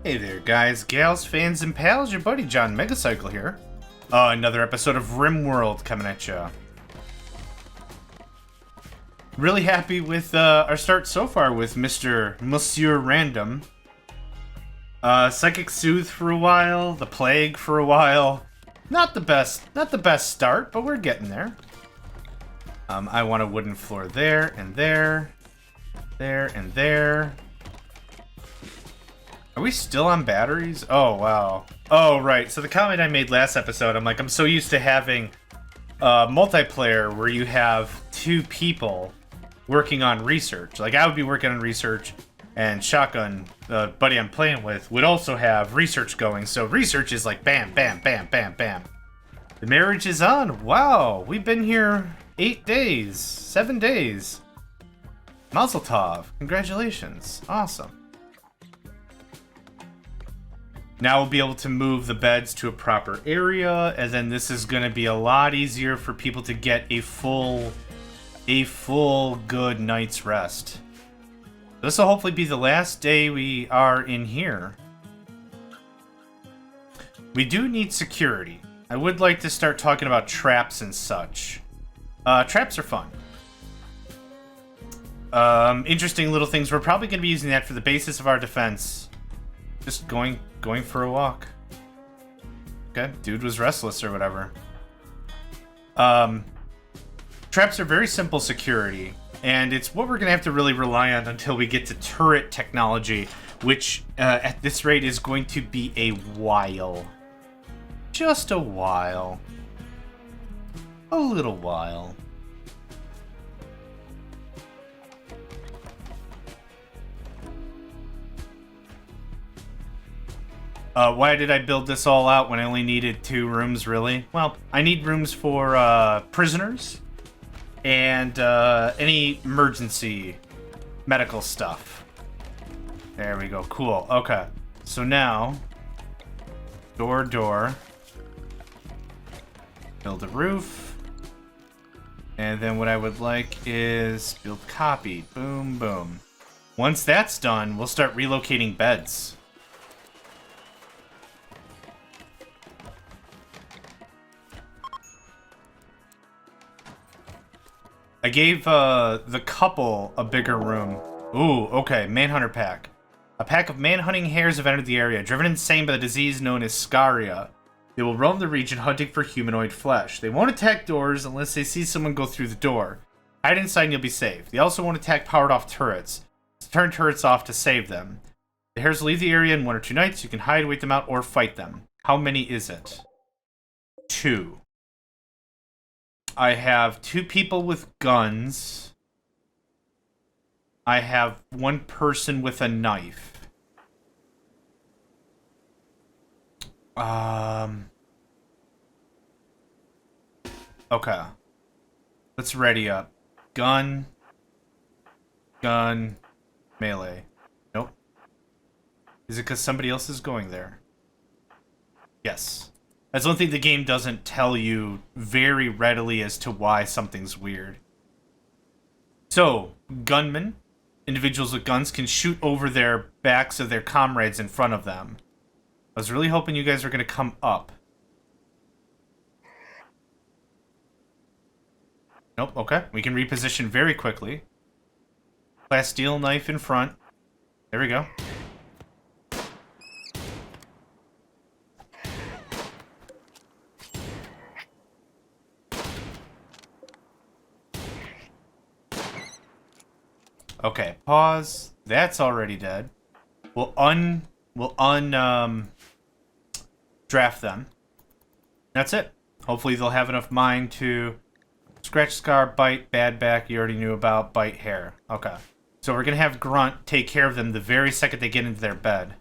Hey there, guys, gals, fans, and pals. Your buddy John Megacycle here. Another episode of RimWorld coming at ya. Really happy with our start so far with Monsieur Random. Psychic Soothe for a while, the Plague for a while. Not the best start, but we're getting there. I want a wooden floor there and there, there and there. Are we still on batteries? Oh, wow. Oh, right. So the comment I made last episode, I'm so used to having multiplayer where you have two people working on research. Like, I would be working on research, and Shotgun, the buddy I'm playing with, would also have research going. So research is like bam, bam, bam, bam, bam. The marriage is on. Wow. We've been here 8 days, 7 days. Mazel tov. Congratulations. Awesome. Now we'll be able to move the beds to a proper area, and then this is going to be a lot easier for people to get a full good night's rest. This will hopefully be the last day we are in here. We do need security. I would like to start talking about traps and such. Traps are fun. Interesting little things. We're probably going to be using that for the basis of our defense. Just going for a walk. Okay, dude was restless or whatever. Traps are very simple security, and it's what we're gonna have to really rely on until we get to turret technology, which at this rate is going to be a while. Just a while. A little while. Why did I build this all out when I only needed 2 rooms, really? Well, I need rooms for prisoners and any emergency medical stuff. There we go. Cool. Okay. So now, door. Build a roof. And then what I would like is build copy. Boom, boom. Once that's done, we'll start relocating beds. I gave the couple a bigger room. Ooh, okay, Manhunter Pack. A pack of man-hunting hares have entered the area. Driven insane by the disease known as scaria, they will roam the region hunting for humanoid flesh. They won't attack doors unless they see someone go through the door. Hide inside and you'll be safe. They also won't attack powered-off turrets. So turn turrets off to save them. The hares will leave the area in 1 or 2 nights. You can hide, wait them out, or fight them. How many is it? 2. I have 2 people with guns. I have 1 person with a knife. Okay. Let's ready up. Gun, melee. Nope. Is it because somebody else is going there? Yes. That's one thing the game doesn't tell you very readily as to why something's weird. So, gunmen, individuals with guns, can shoot over their backs of their comrades in front of them. I was really hoping you guys were going to come up. Nope, okay. We can reposition very quickly. Glass steel knife in front. There we go. Okay, pause. That's already dead. We'll draft them. That's it. Hopefully they'll have enough mind to scratch, scar, bite, bad back, you already knew about, bite, hair. Okay. So we're gonna have Grunt take care of them the very second they get into their bed.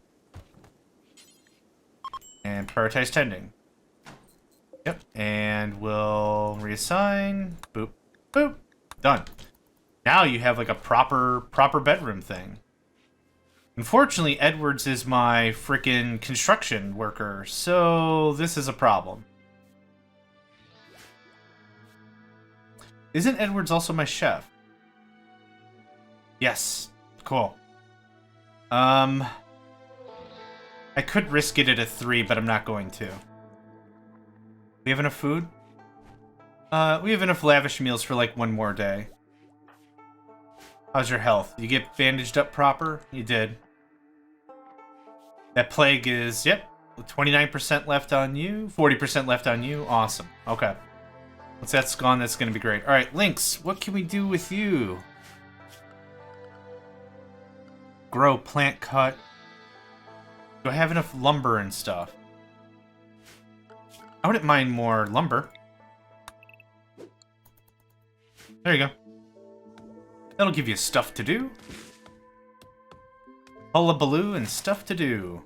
And prioritize tending. Yep. And we'll reassign. Boop. Boop. Done. Now you have like a proper bedroom thing. Unfortunately, Edwards is my frickin' construction worker, so this is a problem. Isn't Edwards also my chef? Yes. Cool. I could risk it at a 3, but I'm not going to. We have enough food? We have enough lavish meals for like one more day. How's your health? You get bandaged up proper? You did. That plague is, yep, 29% left on you, 40% left on you. Awesome. Okay. Once that's gone, that's going to be great. All right, Lynx, what can we do with you? Grow, plant, cut. Do I have enough lumber and stuff? I wouldn't mind more lumber. There you go. That'll give you stuff to do. Hullabaloo and stuff to do.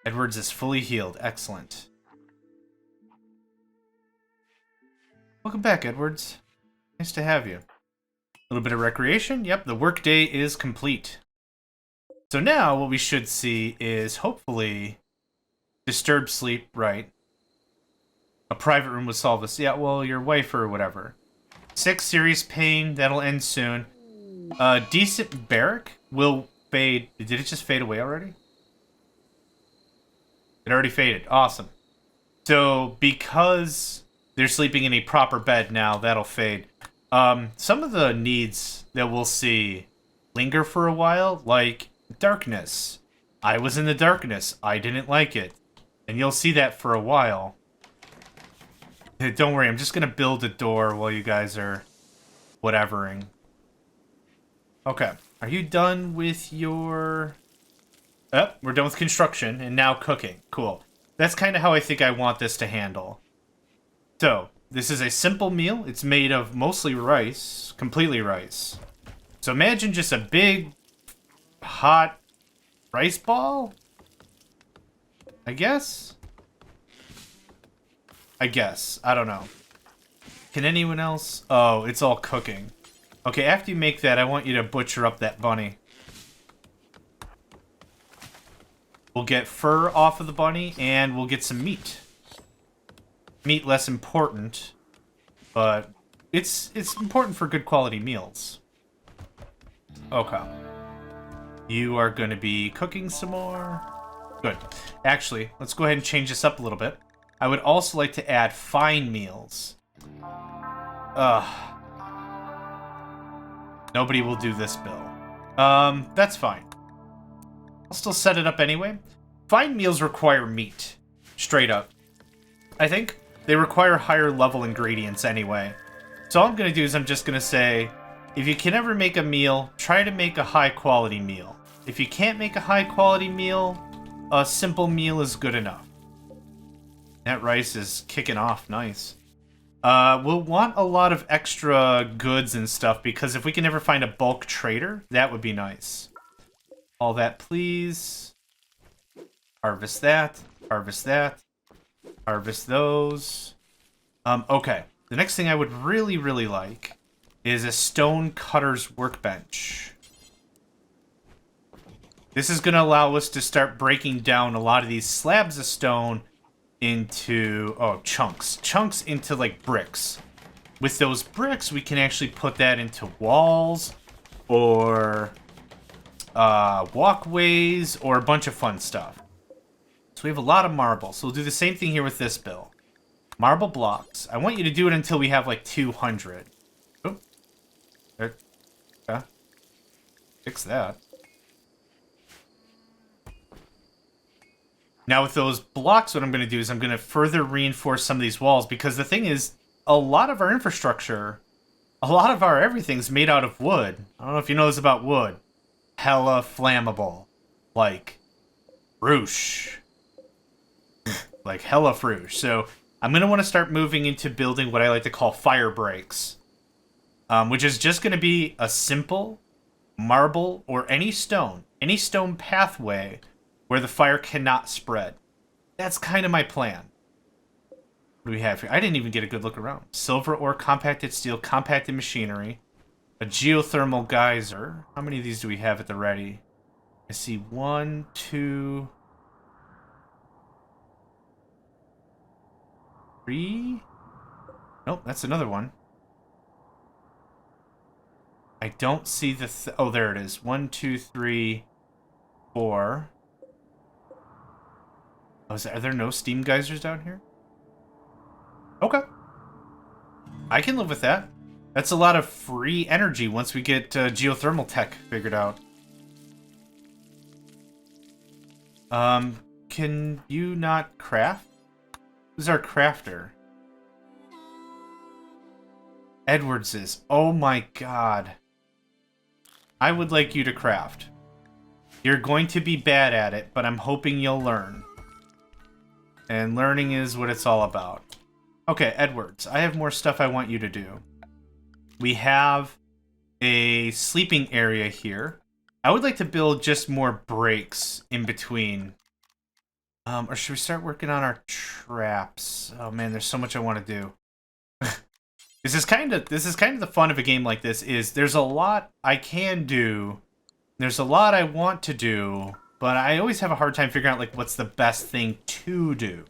Edwards is fully healed. Excellent. Welcome back, Edwards. Nice to have you. A little bit of recreation. Yep, the workday is complete. So now what we should see is hopefully disturbed sleep, right? A private room would solve this. Yeah, well, your wife or whatever. 6, serious pain. That'll end soon. Decent barrack will fade. Did it just fade away already? It already faded. Awesome. So because they're sleeping in a proper bed now, that'll fade. Some of the needs that we'll see linger for a while, like darkness. I was in the darkness. I didn't like it. And you'll see that for a while. Don't worry, I'm just going to build a door while you guys are whatevering. Okay. Are you done with your... Oh, we're done with construction, and now cooking. Cool. That's kind of how I think I want this to handle. So, this is a simple meal. It's made of mostly rice. Completely rice. So imagine just a big, hot rice ball? I guess? I don't know. Can anyone else? Oh, it's all cooking. Okay, after you make that, I want you to butcher up that bunny. We'll get fur off of the bunny, and we'll get some meat. Meat less important, but it's important for good quality meals. Okay. You are going to be cooking some more. Good. Actually, let's go ahead and change this up a little bit. I would also like to add fine meals. Nobody will do this bill. That's fine. I'll still set it up anyway. Fine meals require meat. Straight up. I think they require higher level ingredients anyway. So all I'm going to do is I'm just going to say, if you can ever make a meal, try to make a high quality meal. If you can't make a high quality meal, a simple meal is good enough. That rice is kicking off nice. We'll want a lot of extra goods and stuff, because if we can ever find a bulk trader, that would be nice. All that, please. Harvest that. Harvest that. Harvest those. Okay. The next thing I would really, really like is a stone cutter's workbench. This is going to allow us to start breaking down a lot of these slabs of stone into, chunks. Chunks into, like, bricks. With those bricks, we can actually put that into walls or walkways or a bunch of fun stuff. So we have a lot of marble. So we'll do the same thing here with this bill. Marble blocks. I want you to do it until we have, like, 200. Oh. There. Okay. Fix that. Now with those blocks, what I'm going to do is I'm going to further reinforce some of these walls, because the thing is, a lot of our infrastructure, a lot of our everything's made out of wood. I don't know if you know this about wood. Hella flammable. Like, roosh. Like, hella froosh. So, I'm going to want to start moving into building what I like to call fire breaks. Which is just going to be a simple marble or any stone pathway where the fire cannot spread. That's kind of my plan. What do we have here? I didn't even get a good look around. Silver ore, compacted steel, compacted machinery, a geothermal geyser. How many of these do we have at the ready? I see 1, 2, 3. Nope, that's another one. I don't see the... oh, there it is. 1, 2, 3... 4. Oh, are there no steam geysers down here? Okay. I can live with that. That's a lot of free energy once we get geothermal tech figured out. Can you not craft? Who's our crafter? Edwards is. Oh my god. I would like you to craft. You're going to be bad at it, but I'm hoping you'll learn. And learning is what it's all about. Okay, Edwards, I have more stuff I want you to do. We have a sleeping area here. I would like to build just more breaks in between. Or should we start working on our traps? Oh man, there's so much I want to do. This is kind of the fun of a game like this. Is there's a lot I can do. There's a lot I want to do, but I always have a hard time figuring out like what's the best thing to do.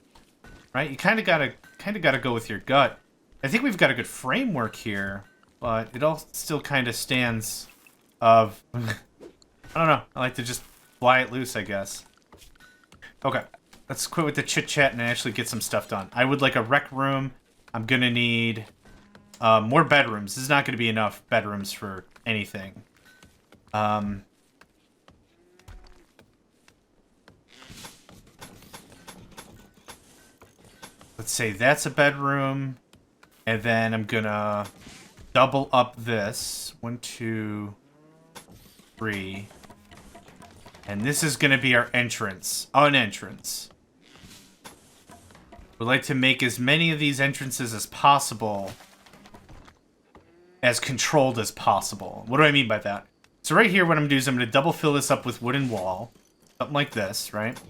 Right? You kind of gotta go with your gut. I think we've got a good framework here, but it all still kind of stands of I don't know. I like to just fly it loose, I guess. Okay, let's quit with the chit chat and actually get some stuff done. I would like a rec room. I'm gonna need more bedrooms. This is not gonna be enough bedrooms for anything. Let's say that's a bedroom, and then I'm gonna double up this. 1, 2, 3. And this is gonna be our entrance. An entrance. We'd like to make as many of these entrances as possible, as controlled as possible. What do I mean by that? So right here, what I'm gonna do is I'm gonna double fill this up with wooden wall. Something like this, right?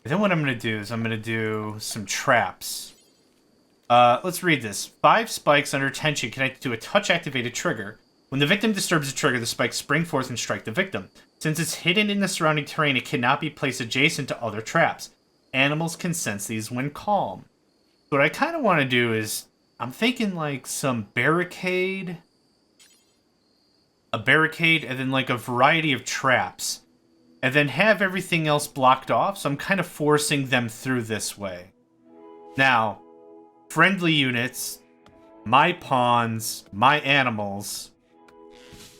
And then what I'm going to do is I'm going to do some traps. Let's read this. 5 spikes under tension connected to a touch-activated trigger. When the victim disturbs the trigger, the spikes spring forth and strike the victim. Since it's hidden in the surrounding terrain, it cannot be placed adjacent to other traps. Animals can sense these when calm. So what I kind of want to do is, I'm thinking like some barricade. A barricade and then like a variety of traps. And then have everything else blocked off, so I'm kind of forcing them through this way. Now, friendly units, my pawns, my animals,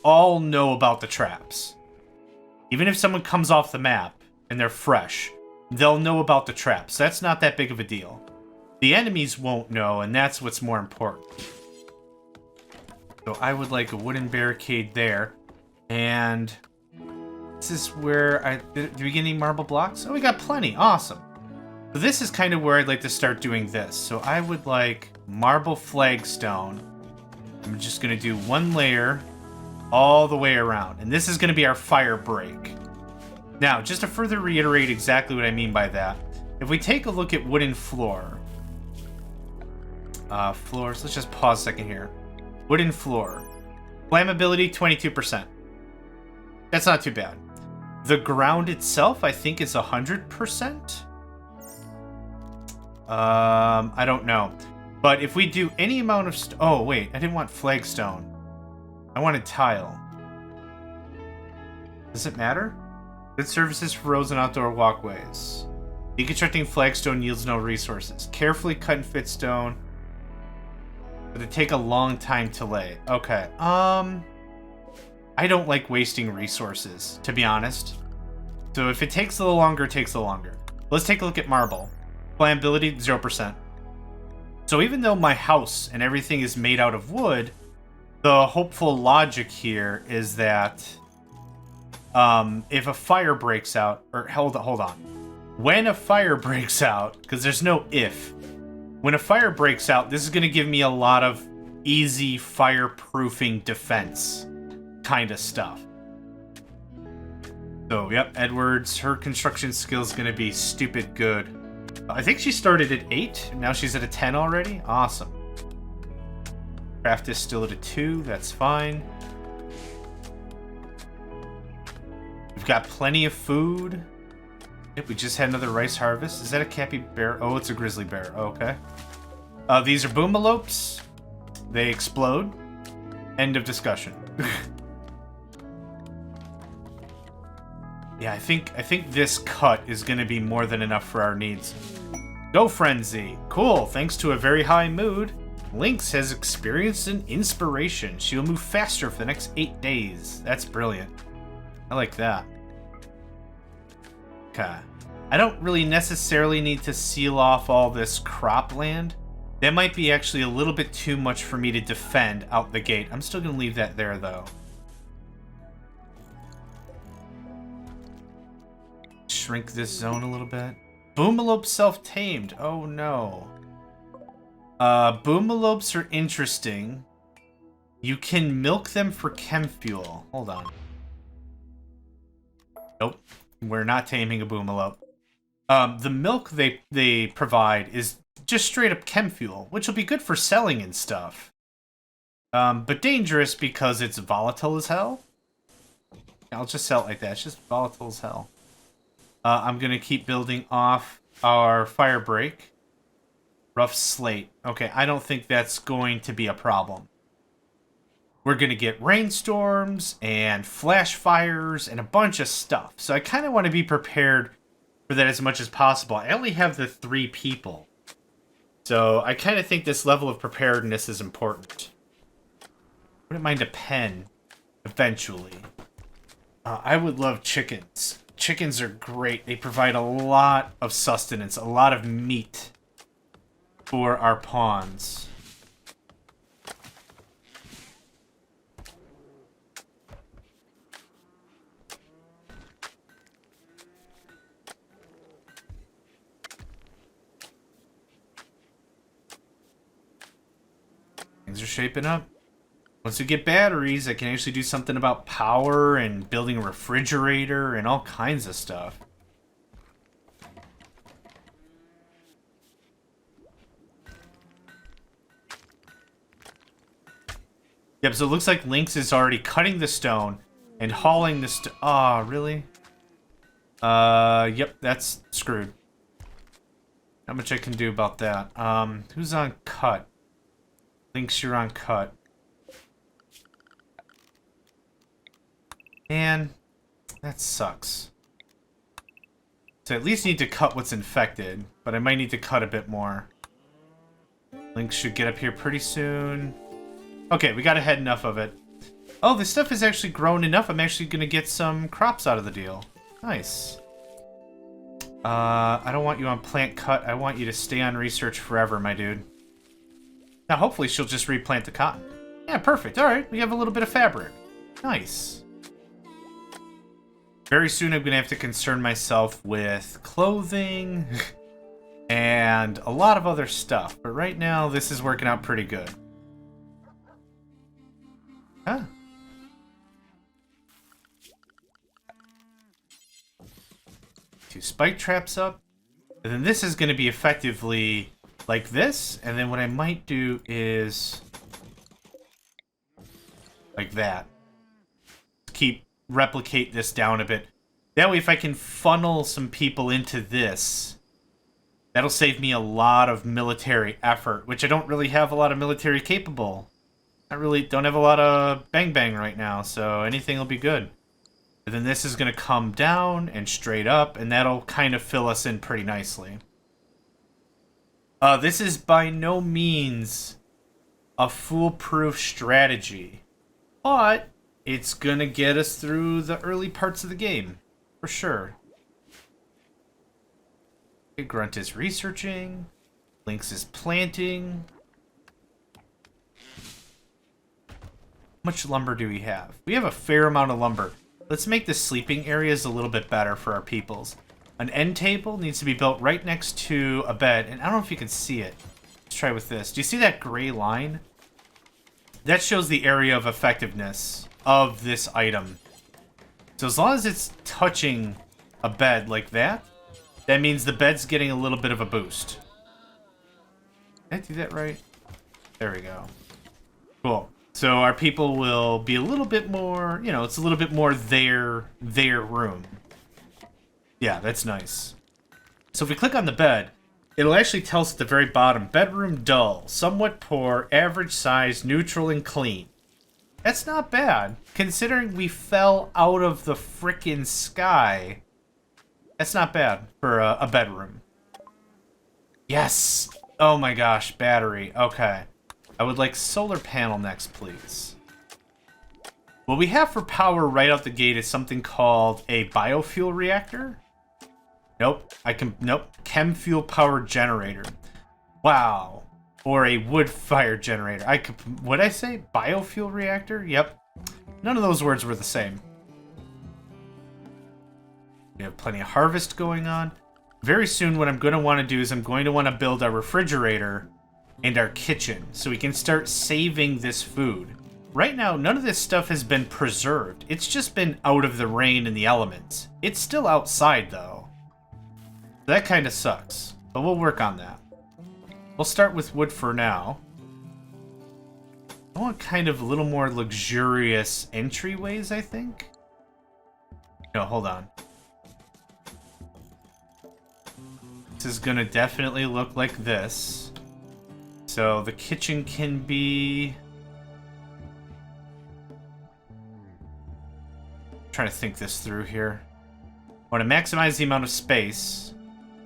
all know about the traps. Even if someone comes off the map and they're fresh, they'll know about the traps. That's not that big of a deal. The enemies won't know, and that's what's more important. So I would like a wooden barricade there, and this is where do we get any marble blocks? Oh, we got plenty. Awesome. So this is kind of where I'd like to start doing this. So I would like marble flagstone. I'm just going to do 1 layer all the way around. And this is going to be our fire break. Now, just to further reiterate exactly what I mean by that, if we take a look at wooden floor. Floors, let's just pause a second here. Wooden floor. Flammability, 22%. That's not too bad. The ground itself, I think, is 100%. I don't know. But if we do any amount of... oh, wait. I didn't want flagstone. I wanted tile. Does it matter? Good services for roads and outdoor walkways. Deconstructing flagstone yields no resources. Carefully cut and fit stone. But it take a long time to lay. Okay. I don't like wasting resources, to be honest. So if it takes a little longer, it takes a little longer. Let's take a look at marble. Flammability, 0%. So even though my house and everything is made out of wood, the hopeful logic here is that if a fire breaks out, or hold on. When a fire breaks out, because there's no if. When a fire breaks out, this is going to give me a lot of easy fireproofing defense kind of stuff. So, yep, Edwards, her construction skill is going to be stupid good. I think she started at 8, now she's at a 10 already. Awesome. Craft is still at a 2, that's fine. We've got plenty of food. Yep, we just had another rice harvest. Is that a capybara? Oh, it's a grizzly bear. Okay. These are boomalopes. They explode. End of discussion. Yeah, I think this cut is going to be more than enough for our needs. Go Frenzy. Cool. Thanks to a very high mood, Lynx has experienced an inspiration. She will move faster for the next 8 days. That's brilliant. I like that. Okay. I don't really necessarily need to seal off all this cropland. That might be actually a little bit too much for me to defend out the gate. I'm still going to leave that there, though. Shrink this zone a little bit. Boomalope self-tamed. Oh, no. Boomalopes are interesting. You can milk them for chem fuel. Hold on. Nope. We're not taming a boomalope. The milk they provide is just straight up chem fuel, which will be good for selling and stuff. But dangerous because it's volatile as hell. I'll just sell it like that. It's just volatile as hell. I'm going to keep building off our fire break. Rough slate. Okay, I don't think that's going to be a problem. We're going to get rainstorms and flash fires and a bunch of stuff. So I kind of want to be prepared for that as much as possible. I only have the 3 people. So I kind of think this level of preparedness is important. Wouldn't mind a pen eventually. I would love chickens. Chickens are great. They provide a lot of sustenance, a lot of meat for our pawns. Things are shaping up. Once we get batteries, I can actually do something about power and building a refrigerator and all kinds of stuff. Yep, so it looks like Lynx is already cutting the stone and hauling the stone. Ah, really? Yep, that's screwed. Not much I can do about that. Who's on cut? Lynx, you're on cut. Man, that sucks. So I at least need to cut what's infected, but I might need to cut a bit more. Lynx should get up here pretty soon. Okay, we got ahead enough of it. Oh, this stuff has actually grown enough. I'm actually going to get some crops out of the deal. Nice. I don't want you on plant cut. I want you to stay on research forever, my dude. Now, hopefully she'll just replant the cotton. Yeah, perfect. All right, we have a little bit of fabric. Nice. Very soon I'm going to have to concern myself with clothing and a lot of other stuff. But right now, this is working out pretty good. Huh. Two spike traps up. And then this is going to be effectively like this. And then what I might do is like that. Replicate this down a bit. That way, if I can funnel some people into this, that'll save me a lot of military effort, which I don't really have a lot of military capable. I really don't have a lot of bang right now, so anything will be good. And then this is going to come down and straight up, and that'll kind of fill us in pretty nicely. This is by no means a foolproof strategy, but it's gonna get us through the early parts of the game, for sure. Okay, Grunt is researching. Lynx is planting. How much lumber do we have? We have a fair amount of lumber. Let's make the sleeping areas a little bit better for our peoples. An end table needs to be built right next to a bed, and I don't know if you can see it. Let's try with this. Do you see that gray line? That shows the area of effectiveness of this item. So as long as it's touching a bed like that, that means the bed's getting a little bit of a boost. Did I do that right? There we go. Cool. So our people will be a little bit more, you know, it's a little bit more their room. Yeah, that's nice. So if we click on the bed, it'll actually tell us at the very bottom, bedroom dull, somewhat poor, average size, neutral, and clean. That's not bad. Considering we fell out of the frickin' sky. That's not bad for a bedroom. Yes! Oh my gosh, battery. Okay. I would like solar panel next, please. What we have for power right out the gate is something called a biofuel reactor. Nope. Nope. Chem fuel power generator. Wow. Or a wood-fire generator. Would I say biofuel reactor? Yep. None of those words were the same. We have plenty of harvest going on. Very soon what I'm going to want to do is I'm going to want to build our refrigerator and our kitchen so we can start saving this food. Right now, none of this stuff has been preserved. It's just been out of the rain and the elements. It's still outside, though. That kind of sucks, but we'll work on that. We'll start with wood for now. I want kind of a little more luxurious entryways, I think. No, hold on. This is gonna definitely look like this. So the kitchen can be... I'm trying to think this through here. I want to maximize the amount of space.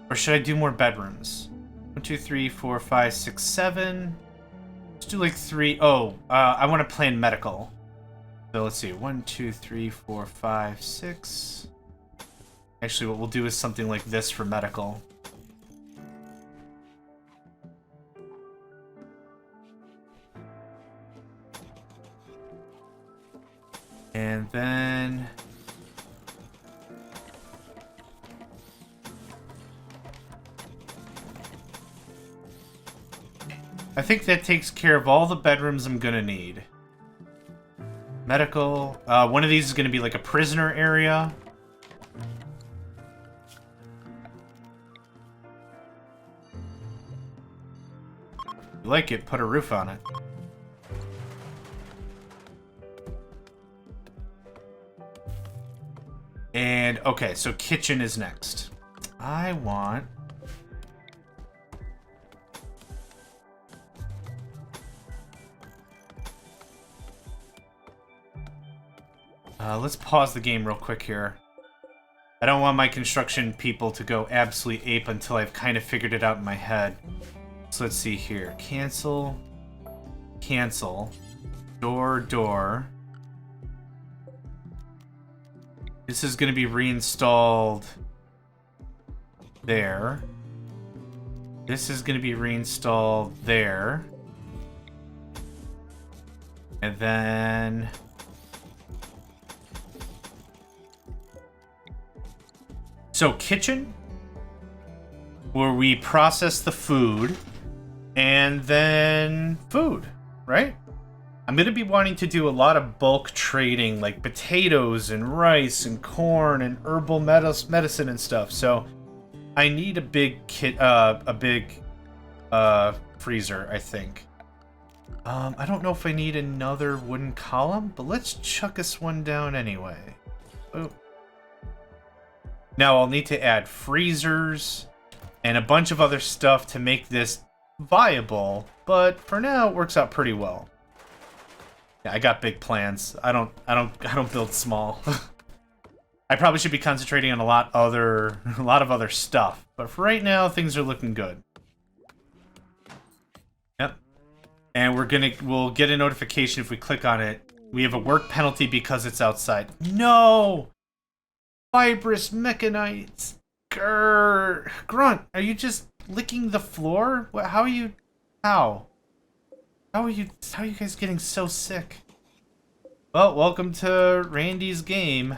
Or should I do more bedrooms? 1, 2, 3, 4, 5, 6, 7. Let's do like 3. Oh, I want to plan medical. So let's see. 1, 2, 3, 4, 5, 6. Actually, what we'll do is something like this for medical. And then... I think that takes care of all the bedrooms I'm gonna need. Medical. One of these is gonna be like a prisoner area. If you like it, put a roof on it. And, okay, so kitchen is next. I want... let's pause the game real quick here. I don't want my construction people to go absolutely ape until I've kind of figured it out in my head. So let's see here. Cancel. Cancel. Door. This is going to be reinstalled there. This is going to be reinstalled there. And then... So, kitchen, where we process the food, and then food, right? I'm going to be wanting to do a lot of bulk trading, like potatoes and rice and corn and herbal medicine and stuff. So, I need a big freezer, I think. I don't know if I need another wooden column, but let's chuck us one down anyway. Oh. Now I'll need to add freezers and a bunch of other stuff to make this viable, but for now it works out pretty well. Yeah, I got big plans. I don't build small. I probably should be concentrating on a lot of other stuff, but for right now things are looking good. Yep. And we'll get a notification if we click on it. We have a work penalty because it's outside. No! Fibrous mechanites. Grr. Grunt, are you just licking the floor? How are you guys getting so sick? Well, welcome to Randy's game.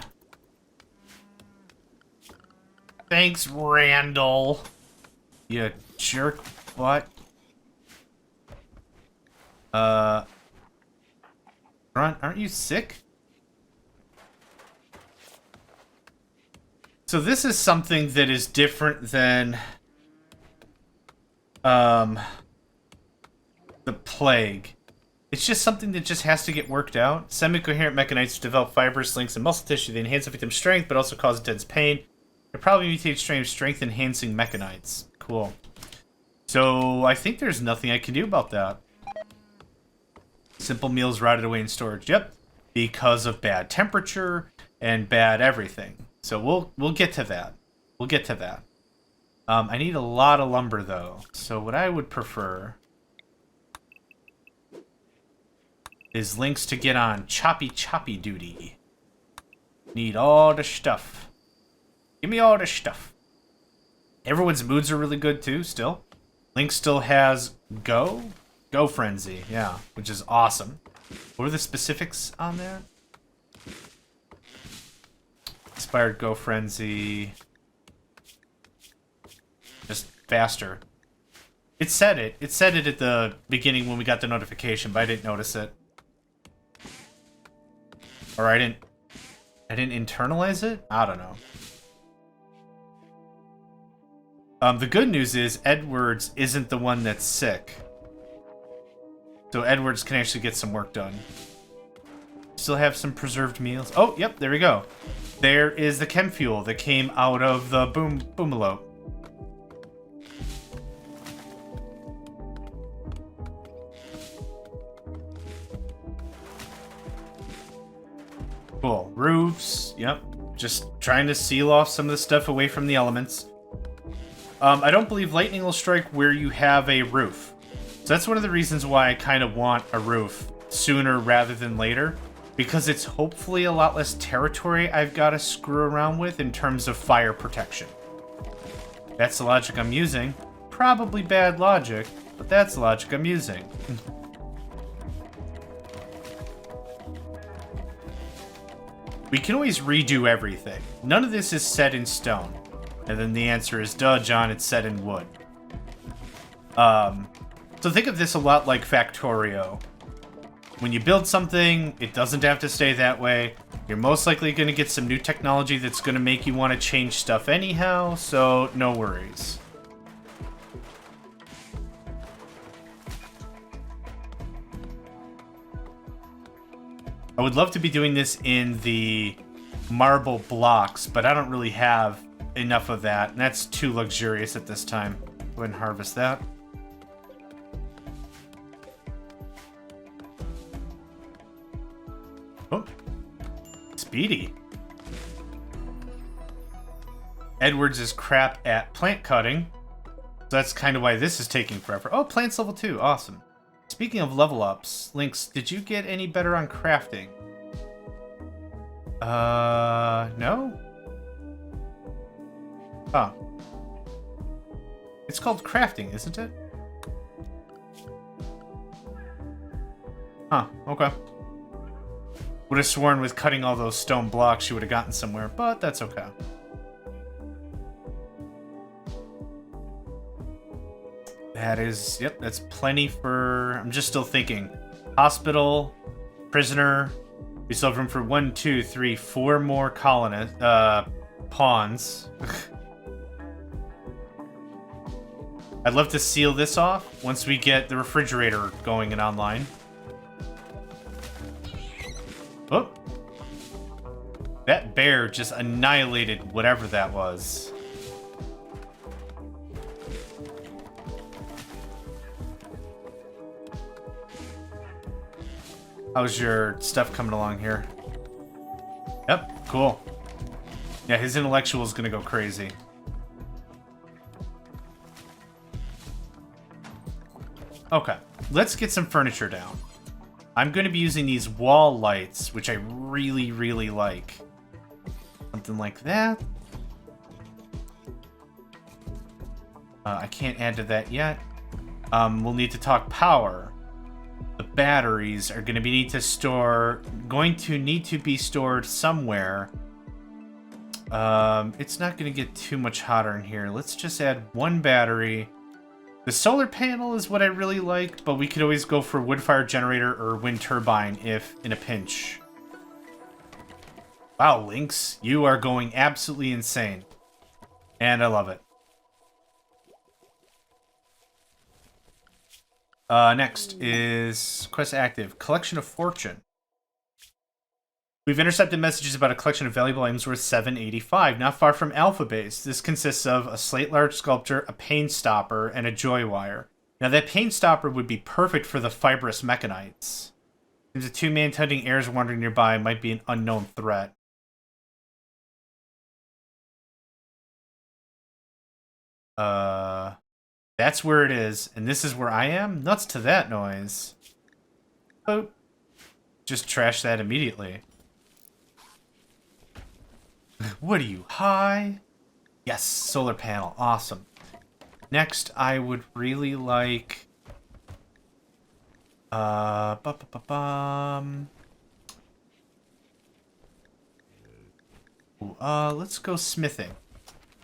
Thanks, Randall. You jerk butt. Grunt, aren't you sick? So this is something that is different than the plague. It's just something that just has to get worked out. Semi-coherent mechanites develop fibrous links and muscle tissue. They enhance the victim's strength, but also cause intense pain. They probably mutate strain of strength-enhancing mechanites. Cool. So I think there's nothing I can do about that. Simple meals rotted away in storage. Yep. Because of bad temperature and bad everything. So we'll get to that. We'll get to that. I need a lot of lumber, though. So what I would prefer is Lynx to get on choppy duty. Need all the stuff. Give me all the stuff. Everyone's moods are really good, too, still. Lynx still has Go Frenzy, yeah, which is awesome. What are the specifics on that? Inspired Go Frenzy. Just faster. It said it. It said it at the beginning when we got the notification, but I didn't notice it. Or I didn't internalize it? I don't know. The good news is Edwards isn't the one that's sick. So Edwards can actually get some work done. Still have some preserved meals. Oh, yep, there we go. There is the chem fuel that came out of the boomalope. Cool. Roofs, yep. Just trying to seal off some of the stuff away from the elements. I don't believe lightning will strike where you have a roof. So that's one of the reasons why I kind of want a roof sooner rather than later. Because it's hopefully a lot less territory I've got to screw around with in terms of fire protection. That's the logic I'm using. Probably bad logic, but that's the logic I'm using. We can always redo everything. None of this is set in stone. And then the answer is, duh, John, it's set in wood. So think of this a lot like Factorio. When you build something, it doesn't have to stay that way. You're most likely going to get some new technology that's going to make you want to change stuff anyhow, so no worries. I would love to be doing this in the marble blocks, but I don't really have enough of that, and that's too luxurious at this time. Go ahead and harvest that. Oh, speedy. Edwards is crap at plant cutting, so that's kind of why this is taking forever. Oh, plants level 2, awesome. Speaking of level ups, Lynx, did you get any better on crafting? No? Oh. It's called crafting, isn't it? Huh, okay. Would have sworn with cutting all those stone blocks she would have gotten somewhere, but that's okay. That is, yep, that's plenty for, I'm just still thinking. Hospital, prisoner, we still have room for 1, 2, 3, 4 more colonists, pawns. I'd love to seal this off once we get the refrigerator going and online. Oh. That bear just annihilated whatever that was. How's your stuff coming along here? Yep, cool. Yeah, his intellectual is gonna go crazy. Okay, let's get some furniture down. I'm gonna be using these wall lights, which I really, really like. Something like that. I can't add to that yet. We'll need to talk power. The batteries are going to need to be stored somewhere. It's not going to get too much hotter in here. Let's just add 1 battery. The solar panel is what I really like, but we could always go for wood fire generator or wind turbine if in a pinch. Wow, Lynx, you are going absolutely insane. And I love it. Next is quest active. Collection of fortune. We've intercepted messages about a collection of valuable items worth 785, not far from Alpha Base. This consists of a slate large sculpture, a pain stopper, and a joy wire. Now that pain stopper would be perfect for the fibrous mechanites. Seems a two-man hunting heirs wandering nearby might be an unknown threat. That's where it is, and this is where I am? Nuts to that noise. Oh. Just trash that immediately. What are you, high? Yes, solar panel. Awesome. Next, I would really like... let's go smithing.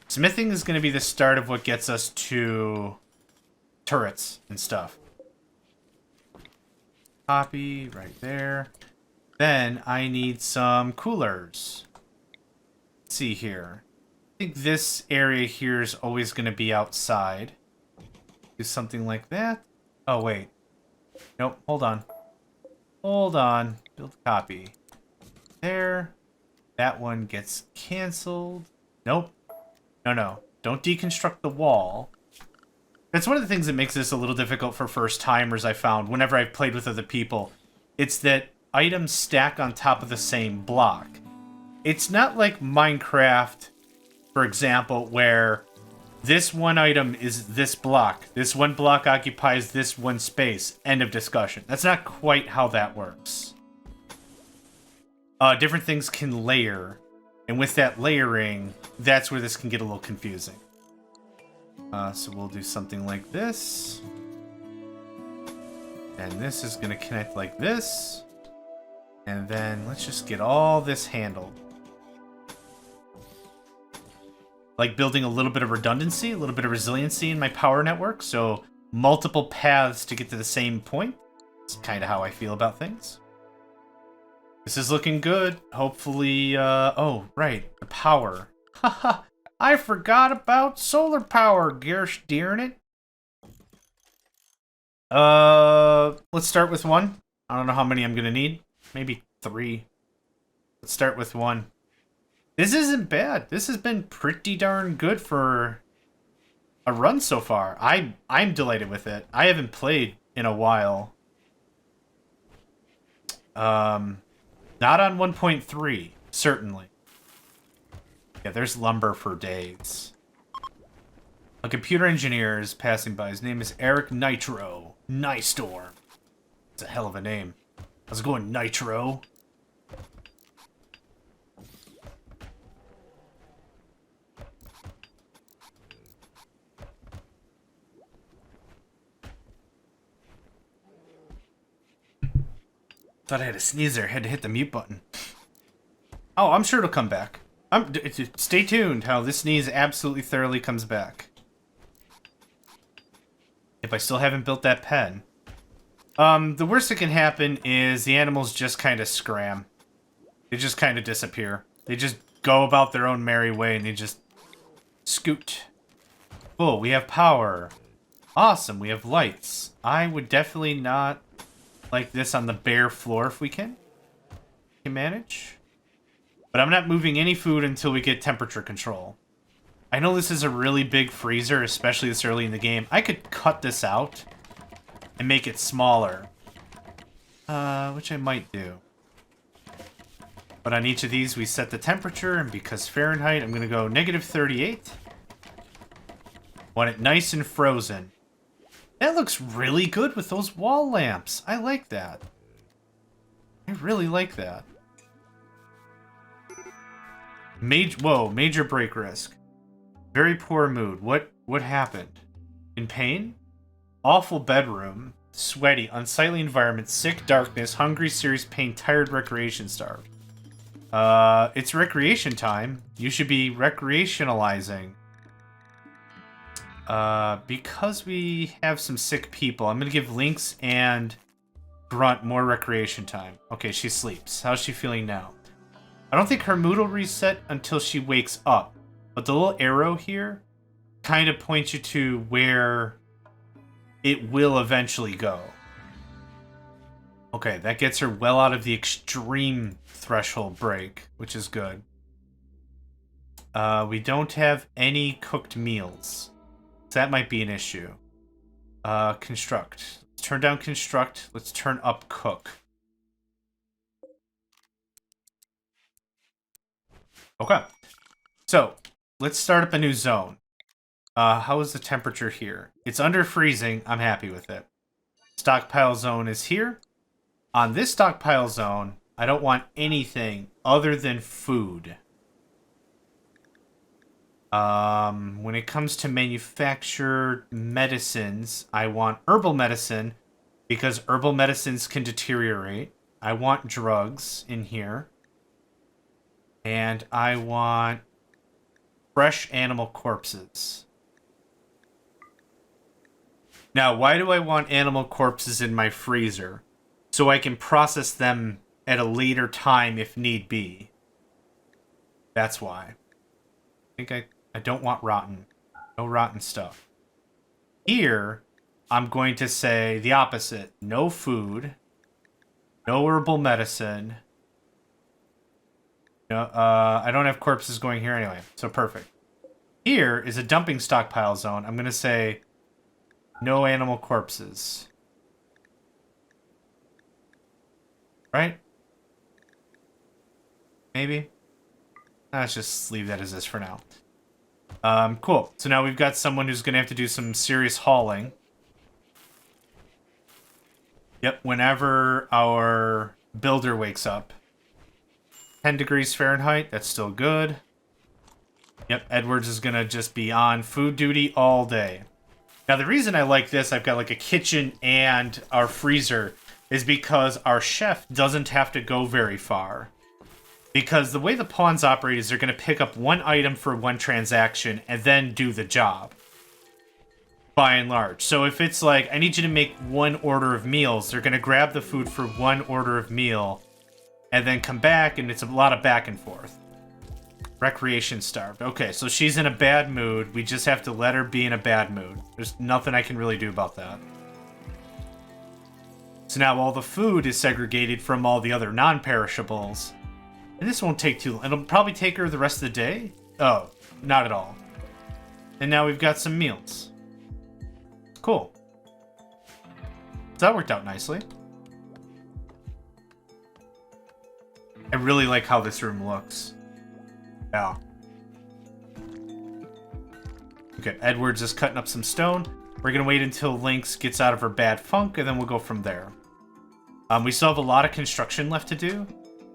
Smithing is going to be the start of what gets us to turrets and stuff. Copy right there. Then I need some coolers. Let's see here. I think this area here is always going to be outside. Do something like that. Oh, wait. Nope, hold on. Hold on. Build copy. There. That one gets canceled. Nope. No. Don't deconstruct the wall. That's one of the things that makes this a little difficult for first-timers, I found, whenever I've played with other people. It's that items stack on top of the same block. It's not like Minecraft, for example, where this one item is this block. This one block occupies this one space. End of discussion. That's not quite how that works. Different things can layer. And with that layering, that's where this can get a little confusing. So we'll do something like this. And this is going to connect like this. And then let's just get all this handled. Like building a little bit of redundancy, a little bit of resiliency in my power network. So multiple paths to get to the same point. It's kind of how I feel about things. This is looking good. Hopefully, oh, right, the power. Haha, I forgot about solar power, gosh darn it. Let's start with one. I don't know how many I'm gonna need. Maybe 3. Let's start with 1. This isn't bad. This has been pretty darn good for a run so far. I'm delighted with it. I haven't played in a while. Not on 1.3, certainly. Yeah, there's lumber for days. A computer engineer is passing by. His name is Eric Nitro. Nystorm. It's a hell of a name. How's it going, Nitro? Thought I had a sneezer. Had to hit the mute button. Oh, I'm sure it'll come back. Stay tuned how this sneeze absolutely thoroughly comes back. If I still haven't built that pen. The worst that can happen is the animals just kind of scram. They just kind of disappear. They just go about their own merry way and they just scoot. Cool, we have power. Awesome, we have lights. I would definitely not like this on the bare floor if we can. Can manage. But I'm not moving any food until we get temperature control. I know this is a really big freezer, especially this early in the game. I could cut this out and make it smaller. Which I might do. But on each of these, we set the temperature, and because Fahrenheit, I'm going to go -38. Want it nice and frozen. That looks really good with those wall lamps. I like that. I really like that. Major break risk. Very poor mood. What happened? In pain? Awful bedroom. Sweaty, unsightly environment, sick, darkness, hungry, serious pain, tired, recreation starved. It's recreation time. You should be recreationalizing. Because we have some sick people, I'm gonna give Lynx and Grunt more recreation time. Okay, she sleeps. How's she feeling now? I don't think her mood will reset until she wakes up. But the little arrow here kind of points you to where it will eventually go. Okay, that gets her well out of the extreme threshold break, which is good. We don't have any cooked meals. So that might be an issue. Construct. Let's turn down construct. Let's turn up cook. Okay. So, let's start up a new zone. How is the temperature here? It's under freezing. I'm happy with it. Stockpile zone is here. On this stockpile zone, I don't want anything other than food. When it comes to manufactured medicines, I want herbal medicine because herbal medicines can deteriorate. I want drugs in here. And I want fresh animal corpses. Now, why do I want animal corpses in my freezer? So I can process them at a later time if need be. That's why. I think I don't want rotten. No rotten stuff. Here, I'm going to say the opposite. No food. No herbal medicine. No, I don't have corpses going here anyway, so perfect. Here is a dumping stockpile zone. I'm going to say no animal corpses. Right? Maybe? Let's just leave that as is for now. Cool. So now we've got someone who's going to have to do some serious hauling. Yep, whenever our builder wakes up. 10 degrees Fahrenheit, that's still good. Yep, Edwards is going to just be on food duty all day. Now, the reason I like this, I've got like a kitchen and our freezer, is because our chef doesn't have to go very far. Because the way the pawns operate is they're going to pick up one item for one transaction and then do the job. By and large. So if it's like, I need you to make one order of meals, they're going to grab the food for one order of meal and then come back, and it's a lot of back and forth. Recreation starved. Okay, so she's in a bad mood. We just have to let her be in a bad mood. There's nothing I can really do about that. So now all the food is segregated from all the other non-perishables. And this won't take too long. It'll probably take her the rest of the day. Oh, not at all. And now we've got some meals. Cool. So that worked out nicely. I really like how this room looks. Yeah. Okay, Edwards is cutting up some stone. We're going to wait until Lynx gets out of her bad funk, and then we'll go from there. We still have a lot of construction left to do,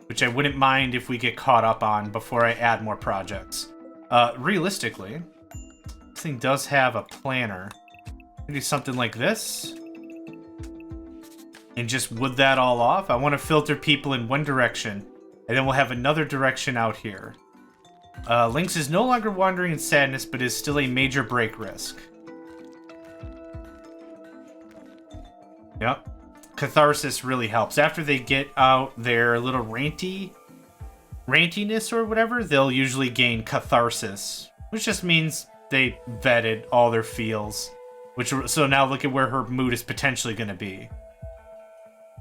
which I wouldn't mind if we get caught up on before I add more projects. Realistically, this thing does have a planner. Do something like this. And just wood that all off. I want to filter people in one direction, and then we'll have another direction out here. Lynx is no longer wandering in sadness, but is still a major break risk. Yep. Catharsis really helps. After they get out their little rantiness or whatever, they'll usually gain catharsis, which just means they vetted all their feels. So now look at where her mood is potentially going to be.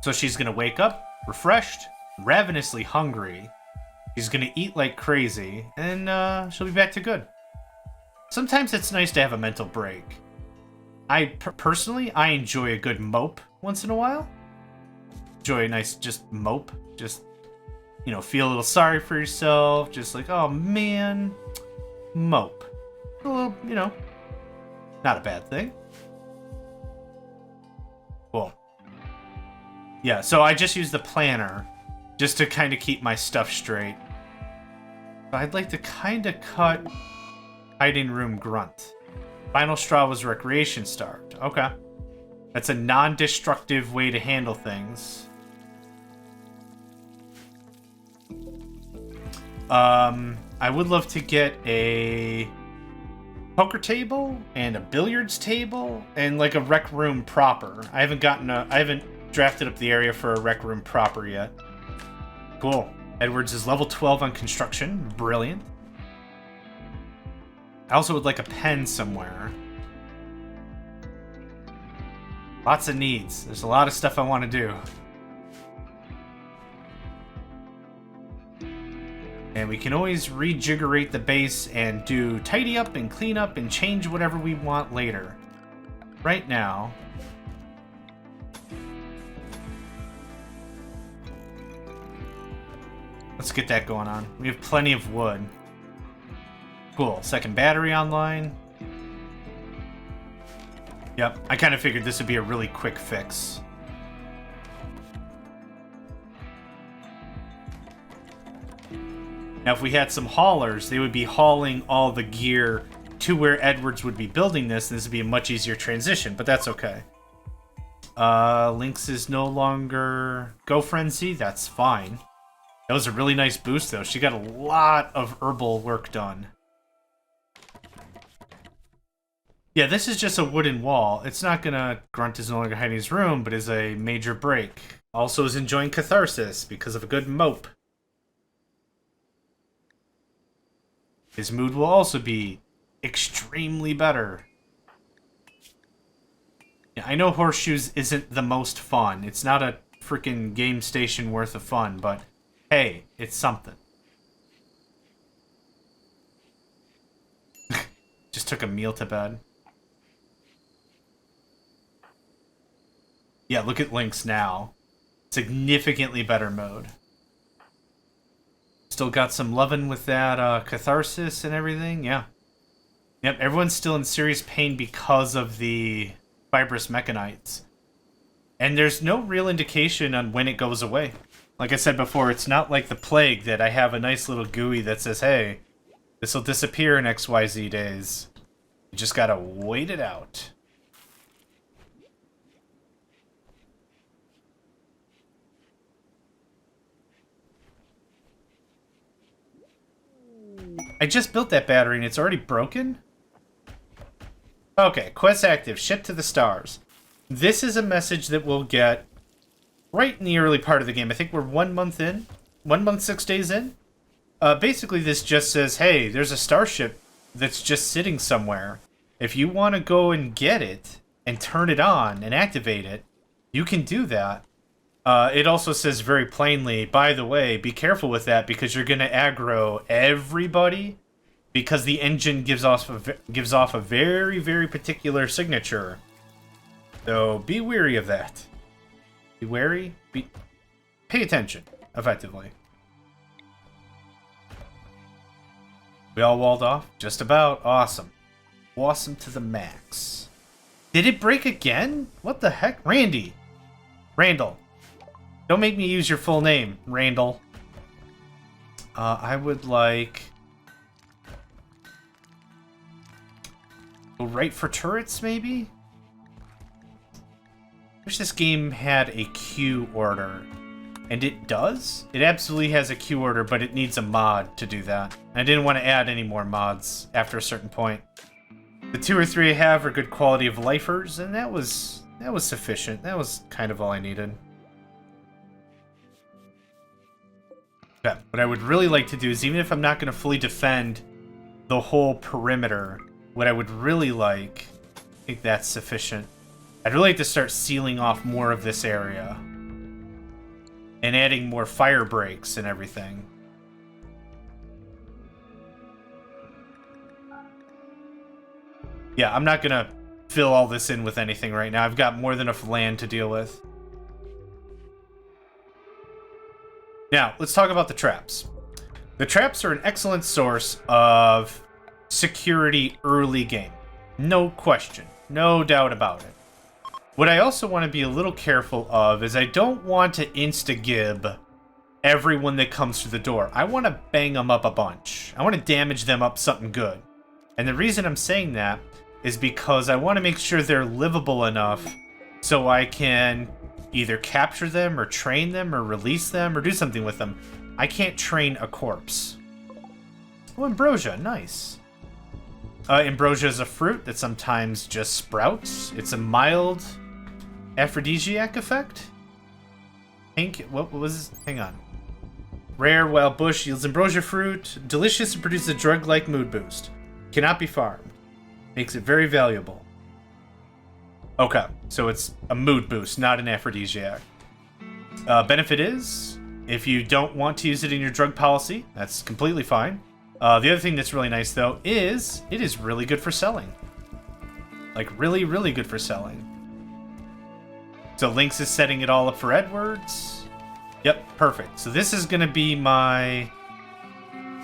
So she's going to wake up, refreshed, ravenously hungry. She's going to eat like crazy, and she'll be back to good. Sometimes it's nice to have a mental break. Personally, I enjoy a good mope once in a while. Enjoy a nice just mope. Just, you know, feel a little sorry for yourself. Just like, oh man, mope. A little, you know, not a bad thing. Cool. Yeah, so I just use the planner just to kind of keep my stuff straight. I'd like to kind of cut hiding room grunt. Final straw was recreation starved. Okay. That's a non-destructive way to handle things. I would love to get a poker table and a billiards table and like a rec room proper. I haven't drafted up the area for a rec room proper yet. Cool. Edwards is level 12 on construction. Brilliant. I also would like a pen somewhere. Lots of needs. There's a lot of stuff I want to do. And we can always rejiggerate the base and do tidy up and clean up and change whatever we want later. Right now, Let's get that going on. We have plenty of wood. Cool. Second battery online. Yep, I kind of figured this would be a really quick fix. Now, if we had some haulers, they would be hauling all the gear to where Edwards would be building this, and this would be a much easier transition, but that's okay. Lynx is no longer Go Frenzy. That's fine. That was a really nice boost, though. She got a lot of herbal work done. Yeah, this is just a wooden wall. It's not gonna... Grunt is no longer hiding his room, but is a major break. Also is enjoying catharsis because of a good mope. His mood will also be extremely better. Yeah, I know Horseshoes isn't the most fun. It's not a freaking game station worth of fun, but hey, it's something. Just took a meal to bed. Yeah, look at Lynx now. Significantly better mode. Still got some loving with that catharsis and everything, yeah. Yep, everyone's still in serious pain because of the fibrous mechanites. And there's no real indication on when it goes away. Like I said before, it's not like the plague that I have a nice little GUI that says, hey, this will disappear in XYZ days. You just gotta wait it out. I just built that battery and it's already broken? Okay, quest active, ship to the stars. This is a message that we'll get right in the early part of the game. I think we're 1 month in. 1 month, 6 days in. Basically, this just says, hey, there's a starship that's just sitting somewhere. If you want to go and get it and turn it on and activate it, you can do that. It also says very plainly, by the way, be careful with that because you're going to aggro everybody because the engine gives off a very, very particular signature. So be wary of that. Be wary. Pay attention, effectively. We all walled off? Just about. Awesome. Awesome to the max. Did it break again? What the heck? Randall. Don't make me use your full name, Randall. I would like... Go right for turrets, maybe? Wish this game had a queue order. And it does? It absolutely has a queue order, but it needs a mod to do that. I didn't want to add any more mods after a certain point. The 2 or 3 I have are good quality of lifers, and that was sufficient. That was kind of all I needed. Yeah, what I would really like to do is, even if I'm not going to fully defend the whole perimeter, what I would really like, I think that's sufficient. I'd really like to start sealing off more of this area. And adding more fire breaks and everything. Yeah, I'm not going to fill all this in with anything right now. I've got more than enough land to deal with. Now, let's talk about the traps. The traps are an excellent source of security early game. No question. No doubt about it. What I also want to be a little careful of is I don't want to insta-gib everyone that comes through the door. I want to bang them up a bunch. I want to damage them up something good. And the reason I'm saying that is because I want to make sure they're livable enough so I can either capture them or train them or release them or do something with them. I can't train a corpse. Oh, Ambrosia, nice. Ambrosia is a fruit that sometimes just sprouts. It's a mild aphrodisiac effect. Pink, what was this? Hang on. Rare wild bush yields ambrosia fruit. Delicious and produces a drug-like mood boost. Cannot be farmed. Makes it very valuable. Okay, so it's a mood boost, not an aphrodisiac. Benefit is, if you don't want to use it in your drug policy, that's completely fine. The other thing that's really nice, though, is it is really good for selling. Like, really, really good for selling. So Lynx is setting it all up for Edwards. Yep, perfect. So this is gonna be my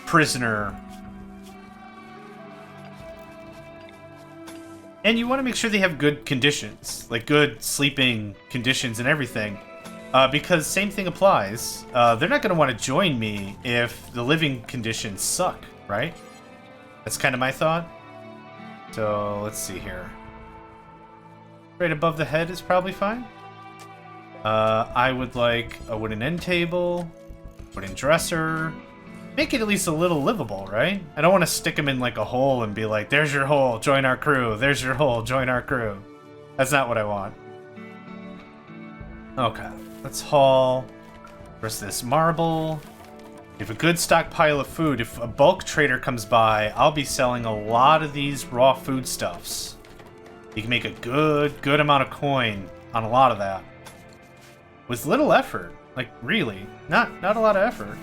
prisoner. And you want to make sure they have good conditions, like good sleeping conditions and everything. Because same thing applies. They're not going to want to join me if the living conditions suck, right? That's kind of my thought. So let's see here. Right above the head is probably fine. I would like a wooden end table, wooden dresser. Make it at least a little livable, right? I don't want to stick them in like a hole and be like, there's your hole, join our crew. There's your hole, join our crew. That's not what I want. Okay, let's haul the rest of this marble. We have a good stockpile of food. If a bulk trader comes by, I'll be selling a lot of these raw foodstuffs. You can make a good amount of coin on a lot of that. With little effort. Like, really. Not a lot of effort.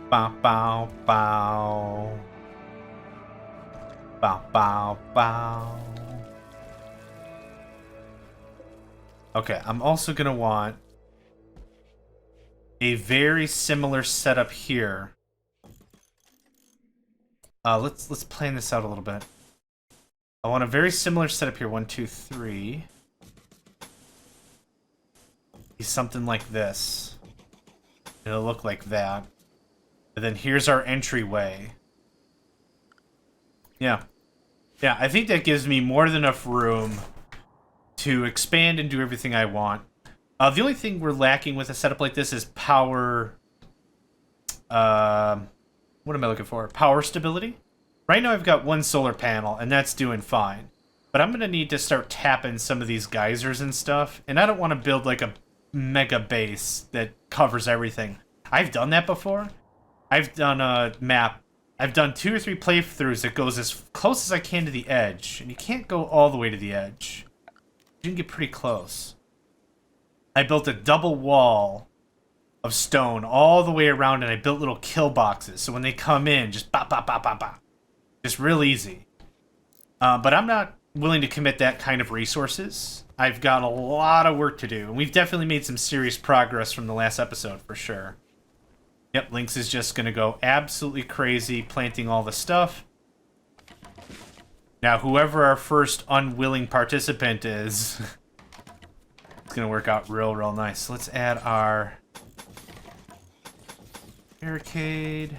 Bow, bow, bow. Bow, bow, bow. Okay, I'm also gonna want a very similar setup here. Let's plan this out a little bit. I want a very similar setup here. 1, 2, 3. Something like this. It'll look like that. And then here's our entryway. Yeah. Yeah, I think that gives me more than enough room to expand and do everything I want. The only thing we're lacking with a setup like this is power... what am I looking for? Power stability? Right now I've got one solar panel, and that's doing fine. But I'm going to need to start tapping some of these geysers and stuff. And I don't want to build like a mega base that covers everything. I've done that before. I've done a map. I've done 2 or 3 playthroughs that goes as close as I can to the edge. And you can't go all the way to the edge. You can get pretty close. I built a double wall of stone all the way around, and I built little kill boxes. So when they come in, just bop, bop, bop, bop, bop. Just real easy. But I'm not willing to commit that kind of resources. I've got a lot of work to do. And we've definitely made some serious progress from the last episode, for sure. Yep, Lynx is just going to go absolutely crazy, planting all the stuff. Now, whoever our first unwilling participant is, it's going to work out real nice. So let's add our barricade.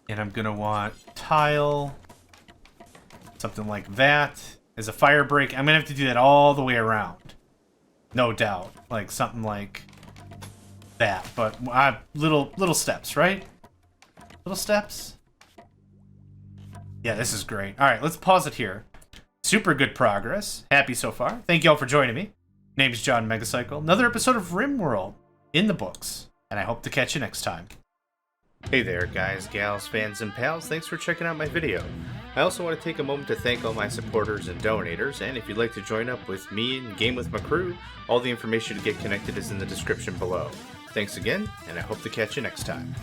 And I'm going to want tile. Something like that. As a fire break, I'm going to have to do that all the way around. No doubt. Like, something like that. But little steps, right? Little steps? Yeah, this is great. Alright, let's pause it here. Super good progress. Happy so far. Thank you all for joining me. Name's John Megacycle. Another episode of RimWorld in the books. And I hope to catch you next time. Hey there, guys, gals, fans, and pals. Thanks for checking out my video. I also want to take a moment to thank all my supporters and donators, and if you'd like to join up with me and game with my crew, all the information to get connected is in the description below. Thanks again, and I hope to catch you next time.